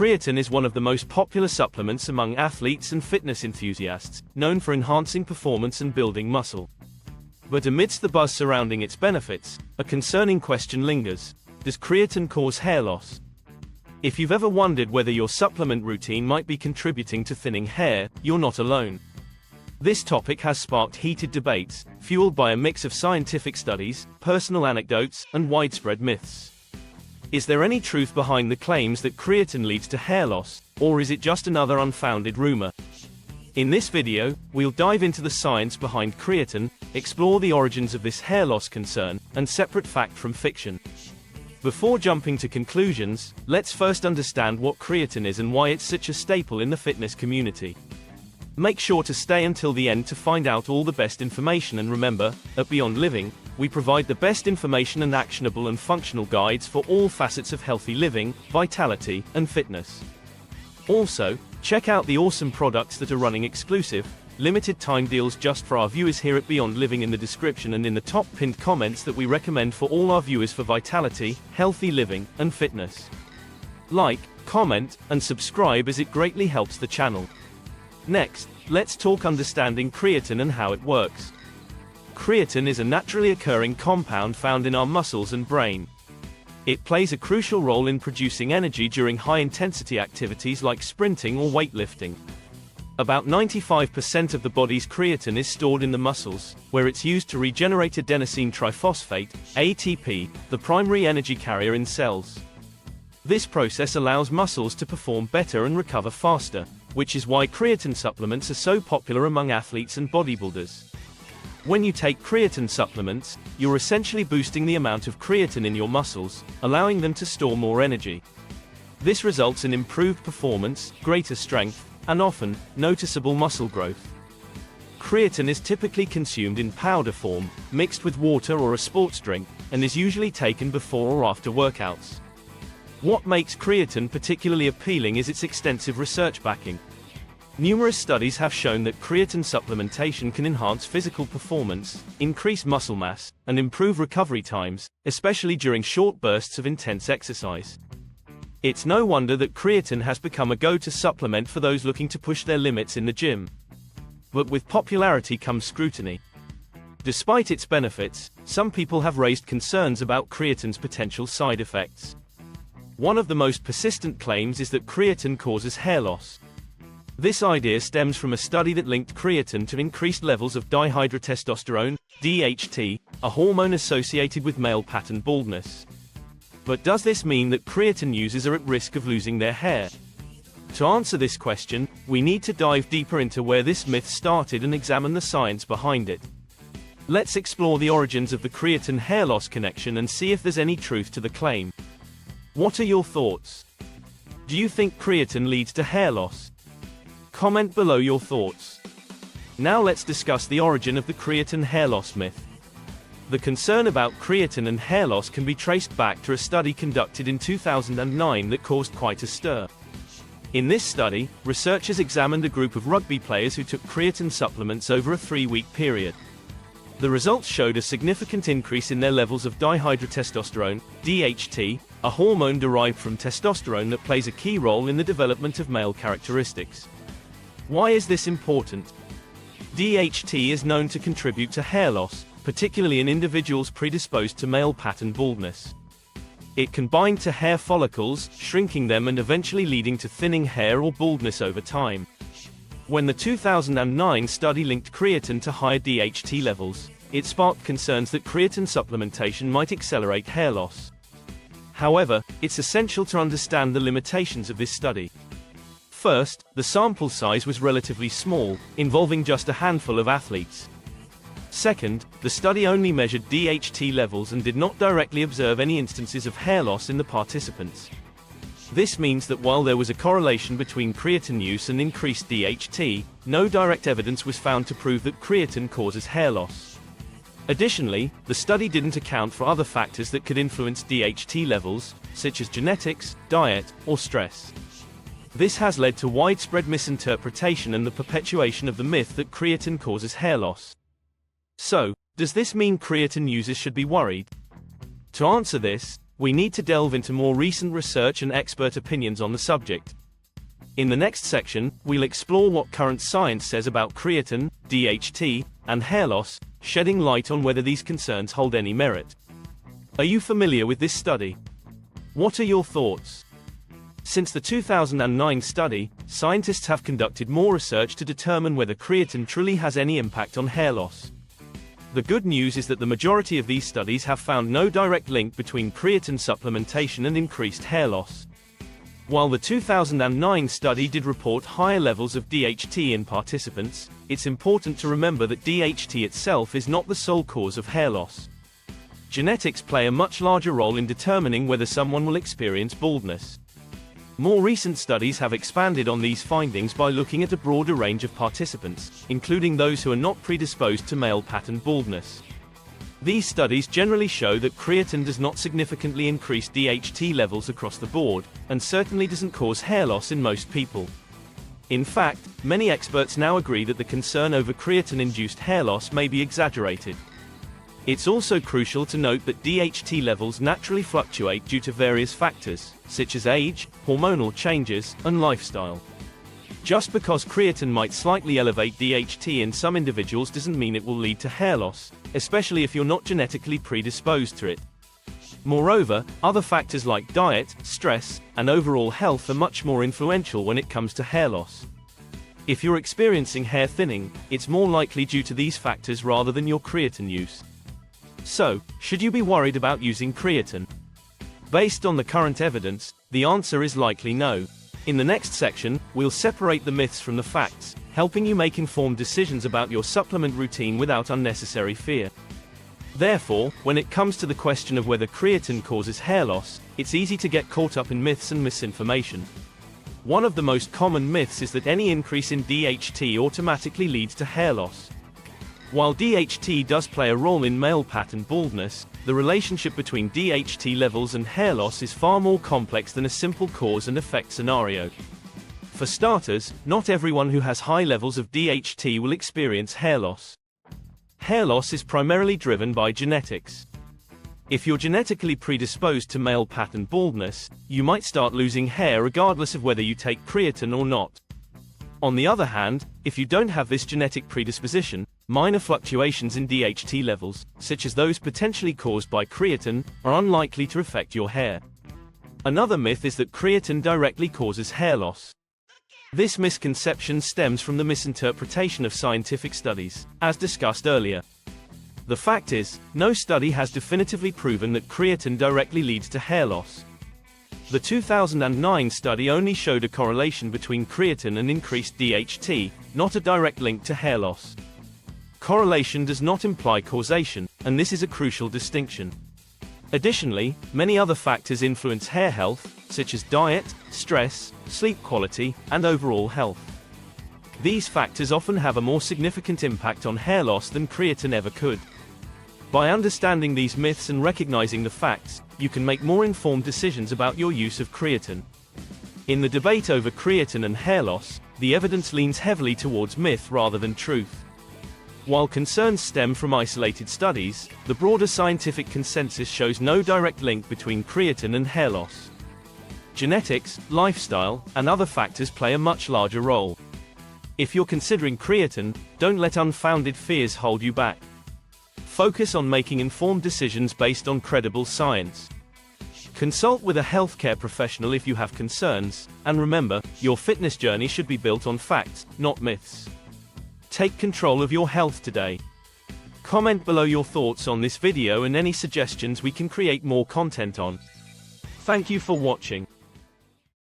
Creatine is one of the most popular supplements among athletes and fitness enthusiasts, known for enhancing performance and building muscle. But amidst the buzz surrounding its benefits, a concerning question lingers: does creatine cause hair loss? If you've ever wondered whether your supplement routine might be contributing to thinning hair, you're not alone. This topic has sparked heated debates, fueled by a mix of scientific studies, personal anecdotes, and widespread myths. Is there any truth behind the claims that creatine leads to hair loss, or is it just another unfounded rumor? In this video, we'll dive into the science behind creatine, explore the origins of this hair loss concern, and separate fact from fiction. Before jumping to conclusions, let's first understand what creatine is and why it's such a staple in the fitness community. Make sure to stay until the end to find out all the best information, and remember, at Beyond Living, we provide the best information and actionable and functional guides for all facets of healthy living, vitality, and fitness. Also, check out the awesome products that are running exclusive, limited time deals just for our viewers here at Beyond Living in the description and in the top pinned comments that we recommend for all our viewers for vitality, healthy living, and fitness. Like, comment, and subscribe as it greatly helps the channel. Next, let's talk understanding creatine and how it works. Creatine is a naturally occurring compound found in our muscles and brain. It plays a crucial role in producing energy during high-intensity activities like sprinting or weightlifting. About 95% of the body's creatine is stored in the muscles, where it's used to regenerate adenosine triphosphate, ATP, the primary energy carrier in cells. This process allows muscles to perform better and recover faster, which is why creatine supplements are so popular among athletes and bodybuilders. When you take creatine supplements, you're essentially boosting the amount of creatine in your muscles, allowing them to store more energy. This results in improved performance, greater strength, and often, noticeable muscle growth. Creatine is typically consumed in powder form, mixed with water or a sports drink, and is usually taken before or after workouts. What makes creatine particularly appealing is its extensive research backing. Numerous studies have shown that creatine supplementation can enhance physical performance, increase muscle mass, and improve recovery times, especially during short bursts of intense exercise. It's no wonder that creatine has become a go-to supplement for those looking to push their limits in the gym. But with popularity comes scrutiny. Despite its benefits, some people have raised concerns about creatine's potential side effects. One of the most persistent claims is that creatine causes hair loss. This idea stems from a study that linked creatine to increased levels of dihydrotestosterone, DHT, a hormone associated with male pattern baldness. But does this mean that creatine users are at risk of losing their hair? To answer this question, we need to dive deeper into where this myth started and examine the science behind it. Let's explore the origins of the creatine hair loss connection and see if there's any truth to the claim. What are your thoughts? Do you think creatine leads to hair loss? Comment below your thoughts. Now let's discuss the origin of the creatine hair loss myth. The concern about creatine and hair loss can be traced back to a study conducted in 2009 that caused quite a stir. In this study, researchers examined a group of rugby players who took creatine supplements over a 3-week period. The results showed a significant increase in their levels of dihydrotestosterone, DHT, a hormone derived from testosterone that plays a key role in the development of male characteristics. Why is this important? DHT is known to contribute to hair loss, particularly in individuals predisposed to male pattern baldness. It can bind to hair follicles, shrinking them and eventually leading to thinning hair or baldness over time. When the 2009 study linked creatine to higher DHT levels, it sparked concerns that creatine supplementation might accelerate hair loss. However, it's essential to understand the limitations of this study. First, the sample size was relatively small, involving just a handful of athletes. Second, the study only measured DHT levels and did not directly observe any instances of hair loss in the participants. This means that while there was a correlation between creatine use and increased DHT, no direct evidence was found to prove that creatine causes hair loss. Additionally, the study didn't account for other factors that could influence DHT levels, such as genetics, diet, or stress. This has led to widespread misinterpretation and the perpetuation of the myth that creatine causes hair loss. So, does this mean creatine users should be worried? To answer this, we need to delve into more recent research and expert opinions on the subject. In the next section, we'll explore what current science says about creatine, DHT, and hair loss, shedding light on whether these concerns hold any merit. Are you familiar with this study? What are your thoughts? Since the 2009 study, scientists have conducted more research to determine whether creatine truly has any impact on hair loss. The good news is that the majority of these studies have found no direct link between creatine supplementation and increased hair loss. While the 2009 study did report higher levels of DHT in participants, it's important to remember that DHT itself is not the sole cause of hair loss. Genetics play a much larger role in determining whether someone will experience baldness. More recent studies have expanded on these findings by looking at a broader range of participants, including those who are not predisposed to male pattern baldness. These studies generally show that creatine does not significantly increase DHT levels across the board, and certainly doesn't cause hair loss in most people. In fact, many experts now agree that the concern over creatine-induced hair loss may be exaggerated. It's also crucial to note that DHT levels naturally fluctuate due to various factors, such as age, hormonal changes, and lifestyle. Just because creatine might slightly elevate DHT in some individuals doesn't mean it will lead to hair loss, especially if you're not genetically predisposed to it. Moreover, other factors like diet, stress, and overall health are much more influential when it comes to hair loss. If you're experiencing hair thinning, it's more likely due to these factors rather than your creatine use. So, should you be worried about using creatine? Based on the current evidence, the answer is likely no. In the next section, we'll separate the myths from the facts, helping you make informed decisions about your supplement routine without unnecessary fear. Therefore, when it comes to the question of whether creatine causes hair loss, it's easy to get caught up in myths and misinformation. One of the most common myths is that any increase in DHT automatically leads to hair loss. While DHT does play a role in male pattern baldness, the relationship between DHT levels and hair loss is far more complex than a simple cause and effect scenario. For starters, not everyone who has high levels of DHT will experience hair loss. Hair loss is primarily driven by genetics. If you're genetically predisposed to male pattern baldness, you might start losing hair regardless of whether you take creatine or not. On the other hand, if you don't have this genetic predisposition, minor fluctuations in DHT levels, such as those potentially caused by creatine, are unlikely to affect your hair. Another myth is that creatine directly causes hair loss. This misconception stems from the misinterpretation of scientific studies, as discussed earlier. The fact is, no study has definitively proven that creatine directly leads to hair loss. The 2009 study only showed a correlation between creatine and increased DHT, not a direct link to hair loss. Correlation does not imply causation, and this is a crucial distinction. Additionally, many other factors influence hair health, such as diet, stress, sleep quality, and overall health. These factors often have a more significant impact on hair loss than creatine ever could. By understanding these myths and recognizing the facts, you can make more informed decisions about your use of creatine. In the debate over creatine and hair loss, the evidence leans heavily towards myth rather than truth. While concerns stem from isolated studies, the broader scientific consensus shows no direct link between creatine and hair loss. Genetics, lifestyle, and other factors play a much larger role. If you're considering creatine, don't let unfounded fears hold you back. Focus on making informed decisions based on credible science. Consult with a healthcare professional if you have concerns, and remember, your fitness journey should be built on facts, not myths. Take control of your health today. Comment below your thoughts on this video and any suggestions we can create more content on. Thank you for watching.